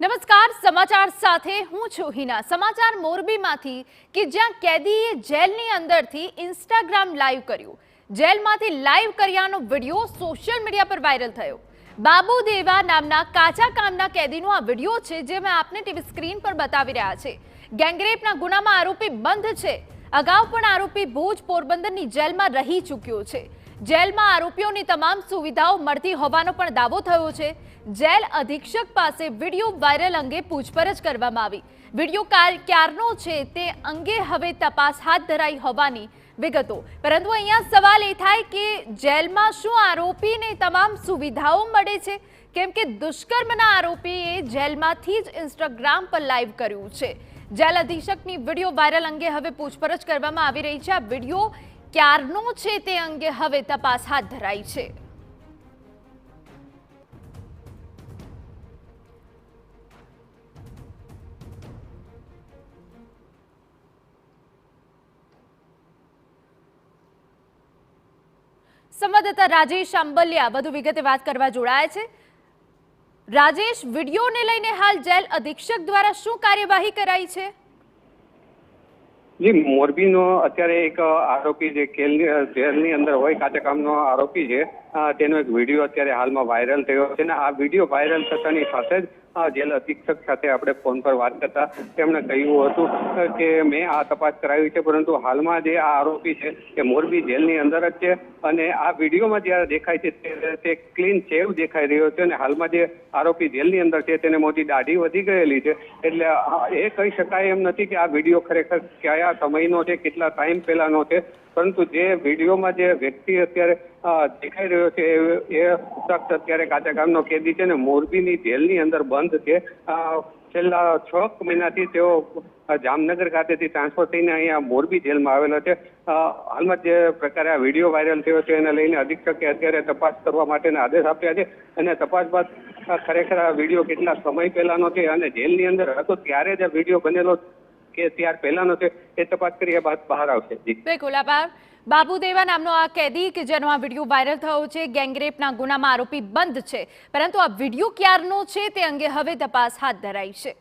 નમસ્કાર સમાચાર સાથે હું છું હિના। સમાચાર મોરબીમાંથી કે જ્યાં કેદીએ જેલની અંદરથી ઇન્સ્ટાગ્રામ લાઈવ કર્યું। જેલમાંથી લાઈવ કર્યાનો વિડિયો સોશિયલ મીડિયા પર વાયરલ થયો। બાબુ દેવા નામના કાચા કામના કેદીનો આ વિડિયો છે જે મેં આપને ટીવી સ્ક્રીન પર બતાવી રહ્યા છે। ગેંગરેપના ગુનામાં આરોપી બંધ છે। અગાઉ પણ આરોપી ભુજ પોરબંદરની જેલમાં રહી ચૂક્યો છે। જેલમાં આરોપીઓની તમામ સુવિધાઓ મળતી હોવાનો પણ દાવો થયો છે। જેલ અધિક્ષક પાસે વિડિયો વાયરલ અંગે પૂછપરછ કરવામાં આવી। વિડિયો ક્યારનો છે તે અંગે હવે તપાસ હાથ ધરાઈ હોવાની વિગતો। પરંતુ અહીંયા સવાલ એ થાય કે જેલમાં શું આરોપીને તમામ સુવિધાઓ મળે છે? કેમ કે દુષ્કર્મના આરોપીએ જેલમાંથી જ ઇન્સ્ટાગ્રામ પર લાઈવ કર્યું છે। જેલ અધિક્ષકની વિડિયો વાયરલ અંગે હવે પૂછપરછ કરવામાં આવી રહી છે। આ વિડિયો ક્યારનો છે તે અંગે હવે તપાસ હાથ ધરાઈ છે। સંવાદદાતા રાજેશ આંબલિયા વધુ વિગતે વાત કરવા જોડાયા છે। રાજેશ, વિડિયોને લઈને હાલ જેલ અધિક્ષક દ્વારા શું કાર્યવાહી કરાઈ છે? જી, મોરબીનો અત્યારે એક આરોપી જે જેલની અંદર હોય કાચા કામનો આરોપી છે, તેનો એક વિડીયો અત્યારે હાલમાં વાયરલ થયો છે અને આ વિડીયો વાયરલ થતાની સાથે જ જેલ અધિક્ષક સાથે આપણે ફોન પર વાત કરતા તેમણે કહ્યું હતું કે મેં આ તપાસ કરાવી છે, પરંતુ હાલમાં જે આ આરોપી છે તે મોરબી જેલની અંદર જ છે અને આ વિડીયોમાં જ્યારે દેખાય છે તે ક્લીન શેવ દેખાઈ રહ્યો છે અને હાલમાં જે આરોપી જેલની અંદર છે તેને મોટી દાઢી વધી ગયેલી છે। એટલે એ કહી શકાય એમ નથી કે આ વિડીયો ખરેખર કયા સમયનો છે, કેટલા ટાઈમ પહેલાનો છે, પરંતુ જે વિડીયોમાં જે વ્યક્તિ અત્યારે દેખાઈ રહ્યો છે એ શખ્સ અત્યારે કાચા કામનો કેદી છે ને મોરબીની જેલની અંદર બંધ છે। છેલ્લા 6 મહિનાથી તેઓ જામનગર ખાતેથી ટ્રાન્સફર થઈને અહીંયા મોરબી જેલમાં આવેલો છે। હાલમાં જે પ્રકારે આ વિડીયો વાયરલ થયો છે એને લઈને અધિક્ષકે અત્યારે તપાસ કરવા માટેના આદેશ આપ્યા છે અને તપાસ બાદ ખરેખર આ વિડીયો કેટલા સમય પહેલાનો છે અને જેલની અંદર હતો ત્યારે જ આ વિડીયો બનેલો કે ત્યાર પહેલાનો છે એ તપાસ કર્યા બાદ બહાર આવશે। બિલકુલ આભાર। બાબુ દેવા નામનો આ કેદી કે જેનો આ વિડીયો વાયરલ થયો છે, ગેંગરેપના ગુનામાં આરોપી બંધ છે, પરંતુ આ વિડીયો ક્યારનો છે તે અંગે હવે તપાસ હાથ ધરાઈ છે।